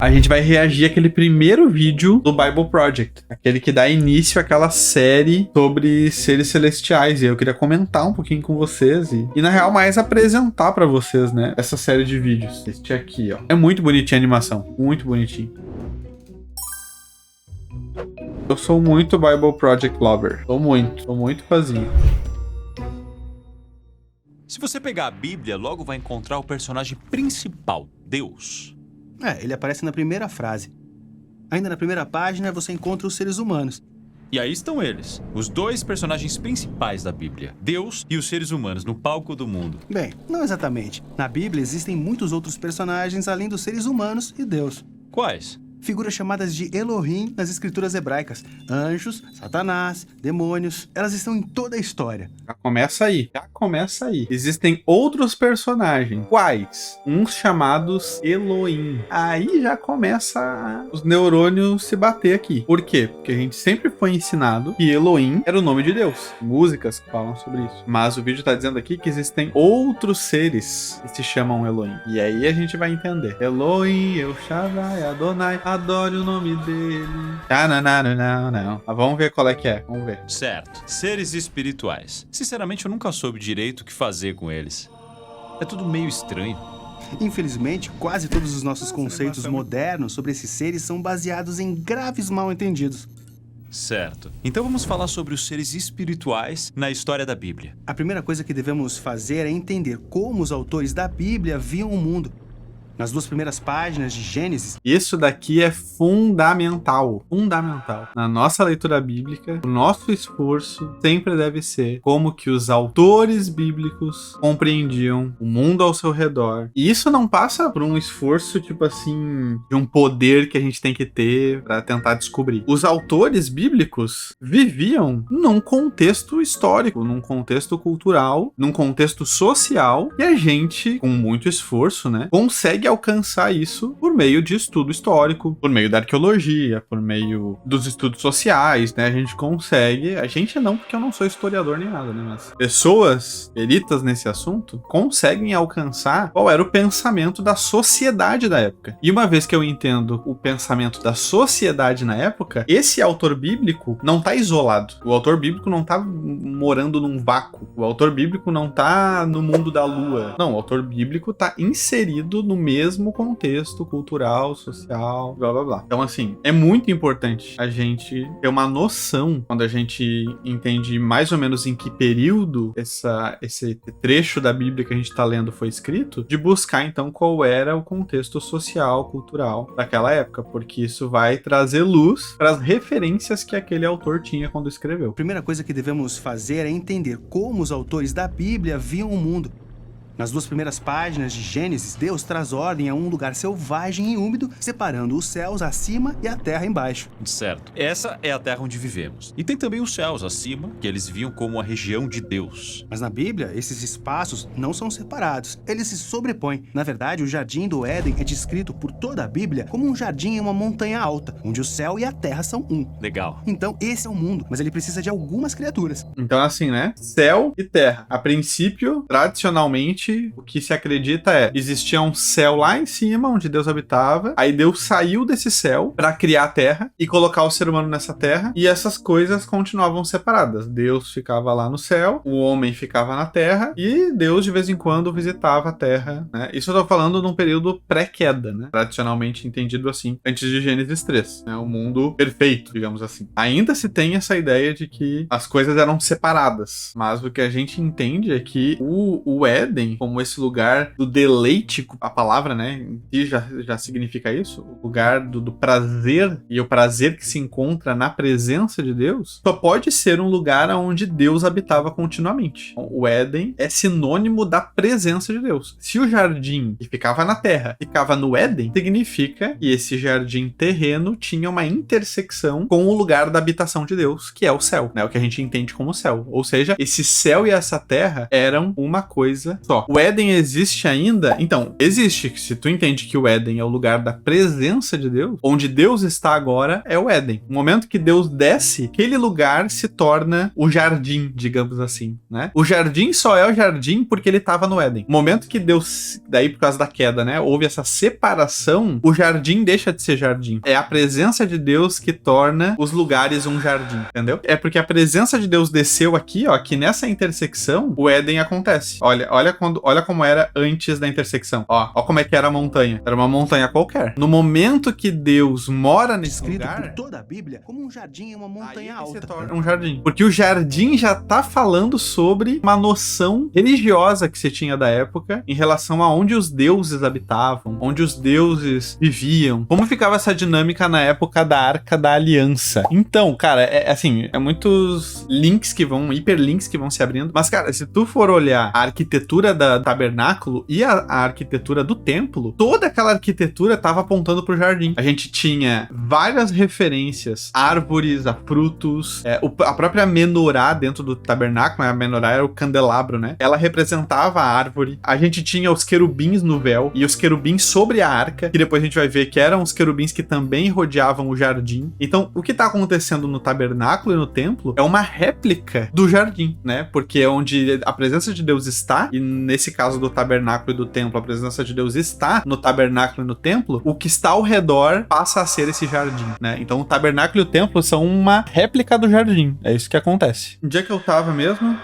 A gente vai reagir àquele primeiro vídeo do Bible Project, aquele que dá início àquela série sobre seres celestiais. E eu queria comentar um pouquinho com vocês e na real, mais apresentar pra vocês, né, essa série de vídeos. Este aqui, ó. É muito bonitinha a animação, muito bonitinho. Eu sou muito Bible Project lover. Sou muito fãzinho. Se você pegar a Bíblia, logo vai encontrar o personagem principal, Deus. Ele aparece na primeira frase. Ainda na primeira página, você encontra os seres humanos. E aí estão eles, os dois personagens principais da Bíblia, Deus e os seres humanos, no palco do mundo. Bem, não exatamente. Na Bíblia existem muitos outros personagens além dos seres humanos e Deus. Quais? Figuras chamadas de Elohim nas escrituras hebraicas. Anjos, Satanás, demônios. Elas estão em toda a história. Já começa aí. Existem outros personagens. Quais? Uns chamados Elohim. Aí já começa os neurônios se bater aqui. Por quê? Porque a gente sempre foi ensinado que Elohim era o nome de Deus. Músicas que falam sobre isso. Mas o vídeo tá dizendo aqui que existem outros seres que se chamam Elohim. E aí a gente vai entender. Elohim, El Shaddai, Adonai. Adore o nome dele. Não. Mas vamos ver qual é que é. Vamos ver. Certo. Seres espirituais. Sinceramente, eu nunca soube direito o que fazer com eles. É tudo meio estranho. Infelizmente, quase todos os nossos conceitos modernos sobre esses seres são baseados em graves mal-entendidos. Certo. Então vamos falar sobre os seres espirituais na história da Bíblia. A primeira coisa que devemos fazer é entender como os autores da Bíblia viam o mundo. Nas 2 primeiras páginas de Gênesis. Isso daqui é fundamental. Na nossa leitura bíblica, o nosso esforço sempre deve ser como que os autores bíblicos compreendiam o mundo ao seu redor. E isso não passa por um esforço, tipo assim, de um poder que a gente tem que ter para tentar descobrir. Os autores bíblicos viviam num contexto histórico, num contexto cultural, num contexto social, e a gente, com muito esforço, né, consegue alcançar isso por meio de estudo histórico, por meio da arqueologia, por meio dos estudos sociais, né? A gente consegue, a gente não, porque eu não sou historiador nem nada, né? Mas pessoas peritas nesse assunto conseguem alcançar qual era o pensamento da sociedade da época. E uma vez que eu entendo o pensamento da sociedade na época, esse autor bíblico não tá isolado. O autor bíblico não tá morando num vácuo. O autor bíblico não tá no mundo da lua. Não, o autor bíblico tá inserido no mesmo contexto cultural, social, blá blá blá. Então, assim, é muito importante a gente ter uma noção, quando a gente entende mais ou menos em que período esse trecho da Bíblia que a gente tá lendo foi escrito, de buscar, então, qual era o contexto social, cultural daquela época, porque isso vai trazer luz para as referências que aquele autor tinha quando escreveu. A primeira coisa que devemos fazer é entender como os autores da Bíblia viam o mundo. Nas 2 primeiras páginas de Gênesis, Deus traz ordem a um lugar selvagem e úmido, separando os céus acima e a terra embaixo. Certo. Essa é a terra onde vivemos. E tem também os céus acima, que eles viam como a região de Deus. Mas na Bíblia, esses espaços não são separados, eles se sobrepõem. Na verdade, o jardim do Éden é descrito por toda a Bíblia como um jardim em uma montanha alta, onde o céu e a terra são um. Legal. Então, esse é o mundo, mas ele precisa de algumas criaturas. Então, assim, né? Céu e terra. A princípio, tradicionalmente, o que se acredita existia um céu lá em cima, onde Deus habitava, aí Deus saiu desse céu para criar a terra e colocar o ser humano nessa terra, e essas coisas continuavam separadas. Deus ficava lá no céu, o homem ficava na terra, e Deus de vez em quando visitava a terra, né? Isso eu tô falando num período pré-queda, né? Tradicionalmente entendido assim, antes de Gênesis 3, né? O mundo perfeito, digamos assim. Ainda se tem essa ideia de que as coisas eram separadas, mas o que a gente entende é que o Éden, como esse lugar do deleite, a palavra, né, que já significa isso, o lugar do prazer, e o prazer que se encontra na presença de Deus, só pode ser um lugar onde Deus habitava continuamente. O Éden é sinônimo da presença de Deus. Se o jardim que ficava na terra ficava no Éden, significa que esse jardim terreno tinha uma intersecção com o lugar da habitação de Deus, que é o céu, né, o que a gente entende como céu. Ou seja, esse céu e essa terra eram uma coisa só. O Éden existe ainda? Então, existe. Se tu entende que o Éden é o lugar da presença de Deus, onde Deus está agora é o Éden. No momento que Deus desce, aquele lugar se torna o jardim, digamos assim, né? O jardim só é o jardim porque ele estava no Éden. No momento que Deus, daí por causa da queda, né, houve essa separação, o jardim deixa de ser jardim. É a presença de Deus que torna os lugares um jardim, entendeu? É porque a presença de Deus desceu aqui, ó, que nessa intersecção, o Éden acontece. Olha como era antes da intersecção. Ó como é que era a montanha. Era uma montanha qualquer. No momento que Deus mora nesse lugar, por toda a Bíblia como um jardim e uma montanha alta. Se torna um jardim. Porque o jardim já tá falando sobre uma noção religiosa que se tinha da época em relação a onde os deuses habitavam, onde os deuses viviam, como ficava essa dinâmica na época da Arca da Aliança. Então, cara, assim, muitos links que vão, hiperlinks que vão se abrindo, mas, cara, se tu for olhar a arquitetura do tabernáculo e a arquitetura do templo, toda aquela arquitetura tava apontando pro jardim. A gente tinha várias referências, árvores, a frutos, a própria menorá dentro do tabernáculo, né? A menorá era o candelabro, né? Ela representava a árvore. A gente tinha os querubins no véu e os querubins sobre a arca, que depois a gente vai ver que eram os querubins que também rodeavam o jardim. Então, o que tá acontecendo no tabernáculo e no templo é uma réplica do jardim, né? Porque é onde a presença de Deus está, e nesse caso do tabernáculo e do templo, a presença de Deus está no tabernáculo e no templo, o que está ao redor passa a ser esse jardim, né? Então o tabernáculo e o templo são uma réplica do jardim. É isso que acontece. Onde é que eu tava mesmo?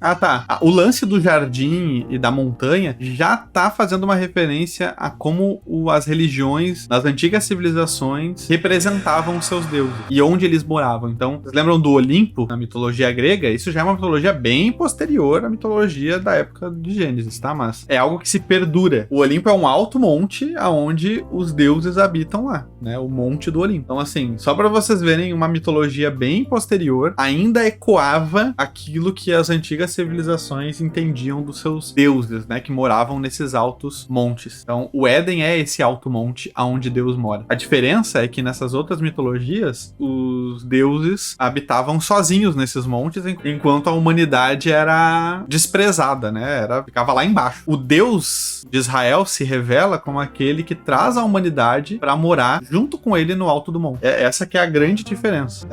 O lance do jardim e da montanha já tá fazendo uma referência a como as religiões nas antigas civilizações representavam os seus deuses e onde eles moravam. Então, vocês lembram do Olimpo na mitologia grega? Isso já é uma mitologia bem posterior à mitologia da época de Gênesis, tá? Mas é algo que se perdura. O Olimpo é um alto monte aonde os deuses habitam lá, né? O Monte do Olimpo. Então, assim, só pra vocês verem, uma mitologia bem posterior ainda ecoava aquilo que as antigas civilizações entendiam dos seus deuses, né? Que moravam nesses altos montes. Então, o Éden é esse alto monte aonde Deus mora. A diferença é que nessas outras mitologias, os deuses habitavam sozinhos nesses montes, enquanto a humanidade era desprezada, né? Ficava lá embaixo. O Deus de Israel se revela como aquele que traz a humanidade para morar junto com ele no alto do monte. Essa que é a grande diferença.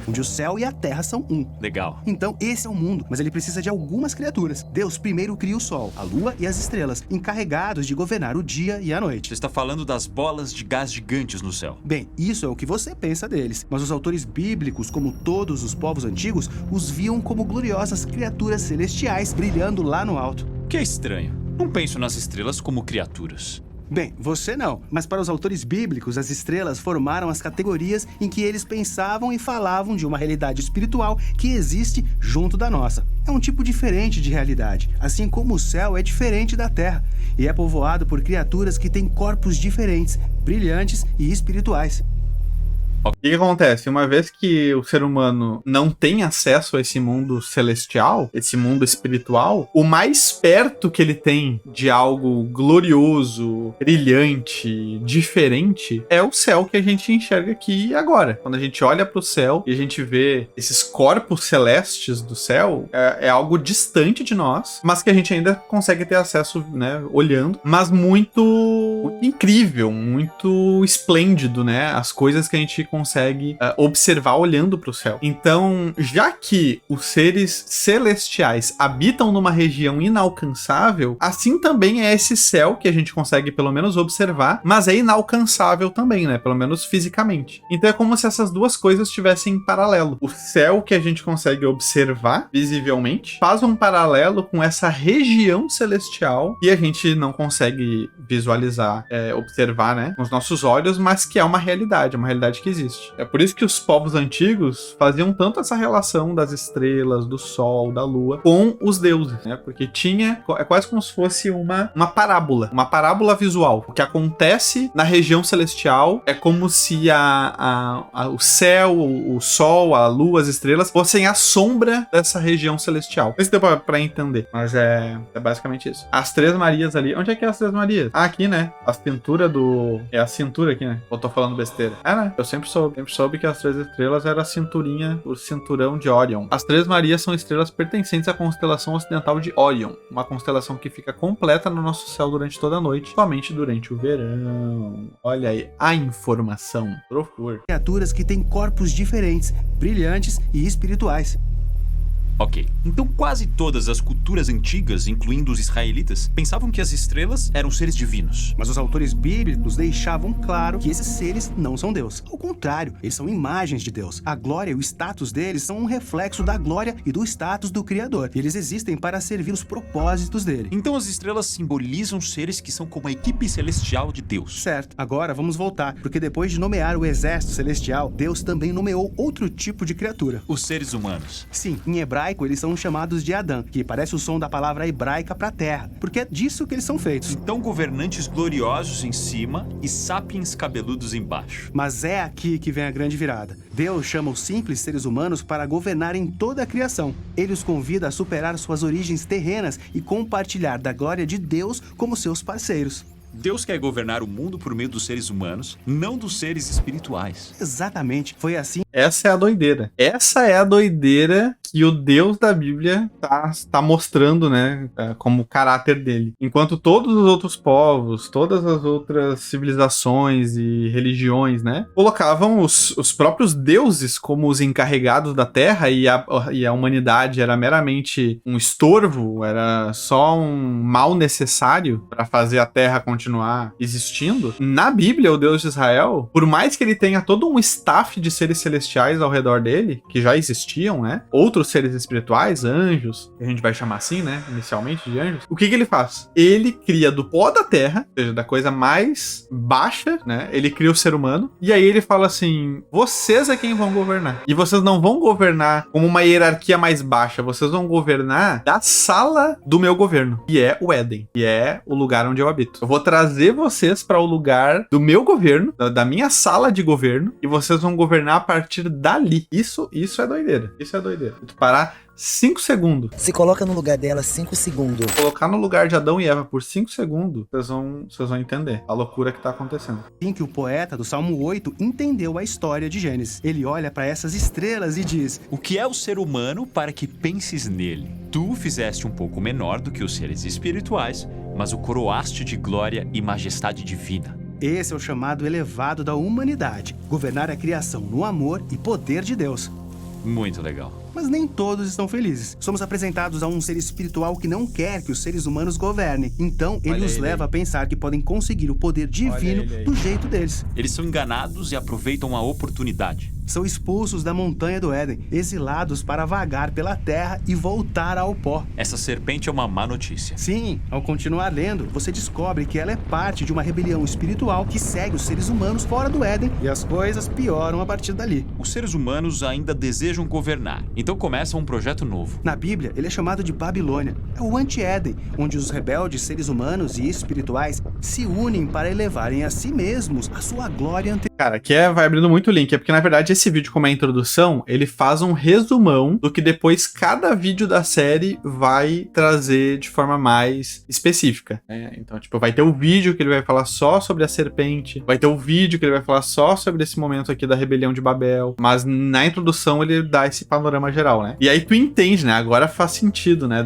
Onde o céu e a terra são um. Legal. Então, esse é o mundo, mas ele precisa de algumas criaturas. Deus primeiro cria o sol, a lua e as estrelas, encarregados de governar o dia e a noite. Você está falando das bolas de gás gigantes no céu. Bem, isso é o que você pensa deles, mas os autores bíblicos, como todos os povos antigos, os viam como gloriosas criaturas celestiais brilhando lá no alto. Que é estranho. Não penso nas estrelas como criaturas. Bem, você não, mas para os autores bíblicos, as estrelas formaram as categorias em que eles pensavam e falavam de uma realidade espiritual que existe junto da nossa. É um tipo diferente de realidade, assim como o céu é diferente da terra, e é povoado por criaturas que têm corpos diferentes, brilhantes e espirituais. O que acontece? Uma vez que o ser humano não tem acesso a esse mundo celestial, esse mundo espiritual, o mais perto que ele tem de algo glorioso, brilhante, diferente, é o céu que a gente enxerga aqui e agora. Quando a gente olha para o céu e a gente vê esses corpos celestes do céu, é algo distante de nós, mas que a gente ainda consegue ter acesso, né, olhando, mas muito incrível, muito esplêndido, né, as coisas que a gente consegue observar olhando para o céu. Então, já que os seres celestiais habitam numa região inalcançável, assim também é esse céu que a gente consegue pelo menos observar, mas é inalcançável também, né? Pelo menos fisicamente. Então é como se essas duas coisas estivessem em paralelo. O céu que a gente consegue observar visivelmente faz um paralelo com essa região celestial que a gente não consegue visualizar, observar, né? Com os nossos olhos, mas que é uma realidade que existe. É por isso que os povos antigos faziam tanto essa relação das estrelas, do sol, da lua com os deuses, né? Porque é quase como se fosse uma parábola visual. O que acontece na região celestial é como se o céu, o sol, a lua, as estrelas fossem a sombra dessa região celestial. Não sei se deu pra entender, mas é basicamente isso. As Três Marias ali, onde é que é as Três Marias? Aqui, né? A cintura é a cintura aqui, né? Eu tô falando besteira. Né? Eu sempre Sempre soube que as 3 estrelas era a cinturinha, o cinturão de Órion. As 3 Marias são estrelas pertencentes à constelação ocidental de Órion, uma constelação que fica completa no nosso céu durante toda a noite, somente durante o verão. Olha aí, a informação. Procura. Criaturas que têm corpos diferentes, brilhantes e espirituais. Ok, então quase todas as culturas antigas, incluindo os israelitas, pensavam que as estrelas eram seres divinos. Mas os autores bíblicos deixavam claro que esses seres não são Deus. Ao contrário, eles são imagens de Deus. A glória e o status deles são um reflexo da glória e do status do Criador. E eles existem para servir os propósitos dele. Então as estrelas simbolizam seres que são como a equipe celestial de Deus. Certo. Agora vamos voltar, porque depois de nomear o exército celestial, Deus também nomeou outro tipo de criatura. Os seres humanos. Sim, em hebraico eles são chamados de Adã, que parece o som da palavra hebraica para terra, porque é disso que eles são feitos. Então governantes gloriosos em cima e sapiens cabeludos embaixo. Mas é aqui que vem a grande virada. Deus chama os simples seres humanos para governarem toda a criação. Ele os convida a superar suas origens terrenas e compartilhar da glória de Deus como seus parceiros. Deus quer governar o mundo por meio dos seres humanos, não dos seres espirituais. Exatamente, foi assim. Essa é a doideira. Essa é a doideira que o Deus da Bíblia tá mostrando, né, como caráter dele. Enquanto todos os outros povos, todas as outras civilizações e religiões, né, colocavam os próprios deuses como os encarregados da Terra e a humanidade era meramente um estorvo, era só um mal necessário para fazer a Terra continuar existindo. Na Bíblia, o Deus de Israel, por mais que ele tenha todo um staff de seres celestiais ao redor dele, que já existiam, né, outros seres espirituais, anjos, que a gente vai chamar assim, né, inicialmente de anjos, o que ele faz? Ele cria do pó da terra, ou seja, da coisa mais baixa, né, ele cria o ser humano, e aí ele fala assim, vocês é quem vão governar. E vocês não vão governar como uma hierarquia mais baixa, vocês vão governar da sala do meu governo, que é o Éden, que é o lugar onde eu habito. Eu vou trazer vocês para o lugar do meu governo, da minha sala de governo, e vocês vão governar a partir dali. Isso é doideira. Isso é doideira. Tu parar 5 segundos. Se coloca no lugar dela 5 segundos. Colocar no lugar de Adão e Eva por 5 segundos, vocês vão entender a loucura que tá acontecendo. Em que o poeta do Salmo 8 entendeu a história de Gênesis. Ele olha para essas estrelas e diz: o que é o ser humano para que penses nele? Tu o fizeste um pouco menor do que os seres espirituais, mas o coroaste de glória e majestade divina. Esse é o chamado elevado da humanidade, governar a criação no amor e poder de Deus. Muito legal. Mas nem todos estão felizes. Somos apresentados a um ser espiritual que não quer que os seres humanos governem. Então, ele os leva a pensar que podem conseguir o poder divino do jeito deles. Eles são enganados e aproveitam a oportunidade. São expulsos da montanha do Éden, exilados para vagar pela terra e voltar ao pó. Essa serpente é uma má notícia. Sim, ao continuar lendo, você descobre que ela é parte de uma rebelião espiritual que segue os seres humanos fora do Éden e as coisas pioram a partir dali. Os seres humanos ainda desejam governar, então começa um projeto novo. Na Bíblia, ele é chamado de Babilônia. É o anti-Éden, onde os rebeldes seres humanos e espirituais se unem para elevarem a si mesmos a sua glória anterior. Cara, aqui vai abrindo muito link, porque na verdade esse vídeo, como é a introdução, ele faz um resumão do que depois cada vídeo da série vai trazer de forma mais específica, né? Então, tipo, vai ter o vídeo que ele vai falar só sobre a serpente, vai ter o vídeo que ele vai falar só sobre esse momento aqui da rebelião de Babel, mas na introdução ele dá esse panorama geral, né? E aí tu entende, né? Agora faz sentido, né?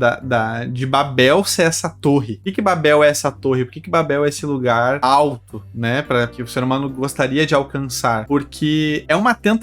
De Babel ser essa torre. Por que Babel é essa torre? Por que Babel é esse lugar alto, né? Para que o ser humano gostaria de alcançar? Porque é uma tentativa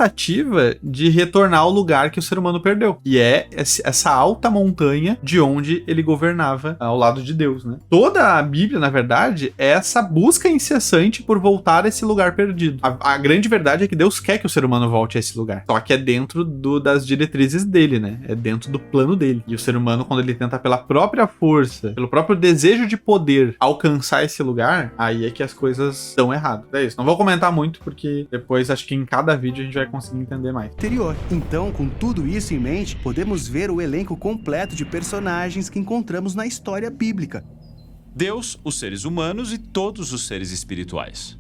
de retornar ao lugar que o ser humano perdeu. E é essa alta montanha de onde ele governava ao lado de Deus, né? Toda a Bíblia, na verdade, é essa busca incessante por voltar a esse lugar perdido. A grande verdade é que Deus quer que o ser humano volte a esse lugar. Só que é dentro das diretrizes dele, né? É dentro do plano dele. E o ser humano, quando ele tenta pela própria força, pelo próprio desejo de poder alcançar esse lugar, aí é que as coisas dão errado. É isso. Não vou comentar muito, porque depois acho que em cada vídeo a gente vai conseguir entender mais. Então, com tudo isso em mente, podemos ver o elenco completo de personagens que encontramos na história bíblica. Deus, os seres humanos e todos os seres espirituais.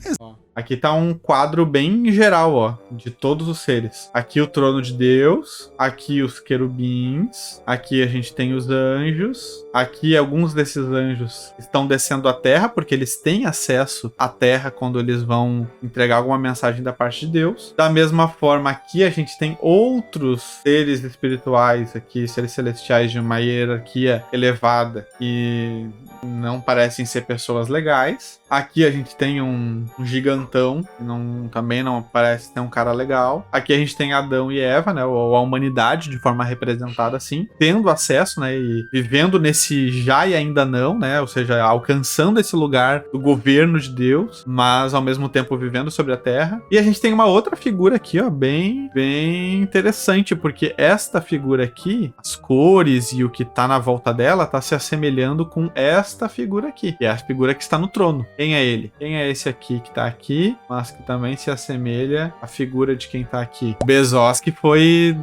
Aqui tá um quadro bem geral, ó, de todos os seres. Aqui o trono de Deus, aqui os querubins, aqui a gente tem os anjos, aqui alguns desses anjos estão descendo à terra, porque eles têm acesso à terra quando eles vão entregar alguma mensagem da parte de Deus. Da mesma forma, aqui a gente tem outros seres espirituais aqui, seres celestiais de uma hierarquia elevada e não parecem ser pessoas legais. Aqui a gente tem um gigantão, que também não parece ter um cara legal. Aqui a gente tem Adão e Eva, né, ou a humanidade de forma representada assim, tendo acesso, né, e vivendo nesse já e ainda não, né, ou seja, alcançando esse lugar do governo de Deus, mas ao mesmo tempo vivendo sobre a terra. E a gente tem uma outra figura aqui, ó, bem interessante, porque esta figura aqui, as cores e o que tá na volta dela, tá se assemelhando com esta figura aqui, que é a figura que está no trono. Quem é ele? Quem é esse aqui que tá aqui, mas que também se assemelha à figura de quem tá aqui? Bezos, que foi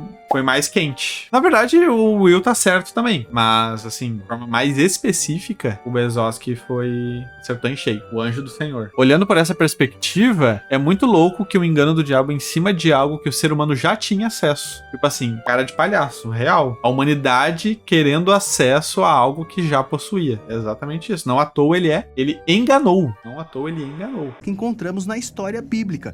mais quente. Na verdade, o Will tá certo também, mas assim, de forma mais específica, o Bezos que acertou em cheio, o anjo do Senhor. Olhando por essa perspectiva, é muito louco que o engano do diabo em cima de algo que o ser humano já tinha acesso. Tipo assim, cara de palhaço, real. A humanidade querendo acesso a algo que já possuía. É exatamente isso. Não à toa ele enganou. Não à toa ele enganou. Que encontramos na história bíblica.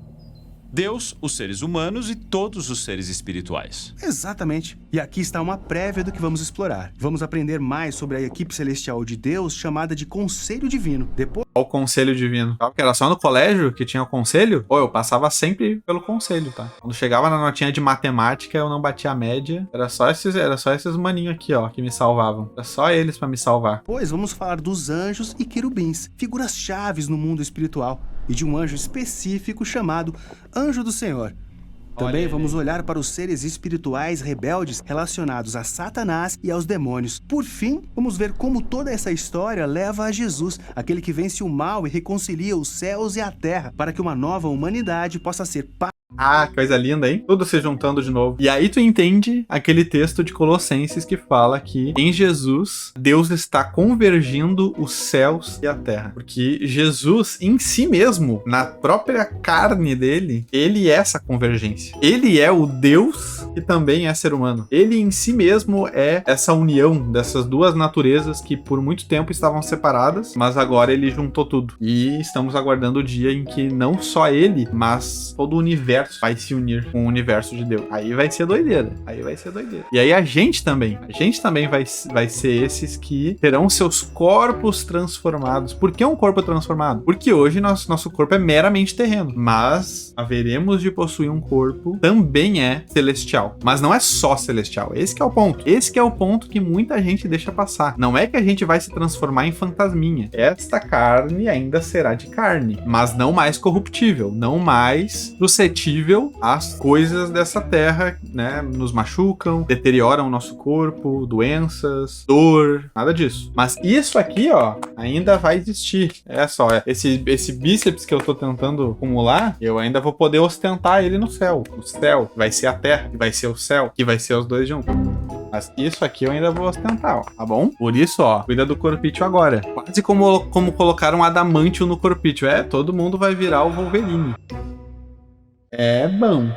Deus, os seres humanos e todos os seres espirituais. Exatamente. E aqui está uma prévia do que vamos explorar. Vamos aprender mais sobre a equipe celestial de Deus, chamada de Conselho Divino. Depois... O Conselho Divino. Sabe que era só no colégio que tinha o conselho? Pô, eu passava sempre pelo conselho, tá? Quando chegava na notinha de matemática, eu não batia a média. Era só esses maninhos aqui, ó, que me salvavam. Era só eles pra me salvar. Pois vamos falar dos anjos e querubins, figuras chaves no mundo espiritual, e de um anjo específico chamado Anjo do Senhor. Também vamos olhar para os seres espirituais rebeldes relacionados a Satanás e aos demônios. Por fim, vamos ver como toda essa história leva a Jesus, aquele que vence o mal e reconcilia os céus e a terra, para que uma nova humanidade possa ser Ah, coisa linda, hein? Tudo se juntando de novo. E aí tu entende aquele texto de Colossenses que fala que em Jesus, Deus está convergindo os céus e a terra. Porque Jesus, em si mesmo, na própria carne dele, ele é essa convergência. Ele é o Deus que também é ser humano. Ele em si mesmo é essa união dessas duas naturezas que por muito tempo estavam separadas, mas agora ele juntou tudo. E estamos aguardando o dia em que não só ele, mas todo o universo vai se unir com o universo de Deus. Aí vai ser doideira. E aí a gente também vai ser esses que terão seus corpos transformados. Por que um corpo transformado? Porque hoje nosso corpo é meramente terreno, mas haveremos de possuir um corpo também é celestial. Mas não é só celestial. Esse que é o ponto. Esse que é o ponto que muita gente deixa passar. Não é que a gente vai se transformar em fantasminha. Esta carne ainda será de carne, mas não mais corruptível, não mais suscetível às coisas dessa terra, né? Nos machucam, deterioram o nosso corpo, doenças, dor, nada disso. Mas isso aqui, ó, ainda vai existir. É só, esse bíceps que eu tô tentando acumular, eu ainda vou poder ostentar ele no céu. O céu vai ser a terra, que vai ser o céu, que vai ser os dois juntos. Mas isso aqui eu ainda vou ostentar, ó, tá bom? Por isso, ó, cuida do corpício agora. Quase como colocar um adamantio no corpício. Todo mundo vai virar o Wolverine. É bom.